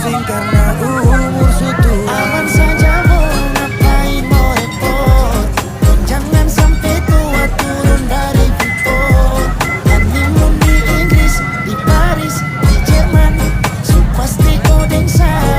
pusing karena umur sudah Aman saja mau ngapain mau repot. Dan jangan sampai tua turun dari Freeport. Honeymoon di Inggris, di Paris, di Jerman, so pasti kau deng saya.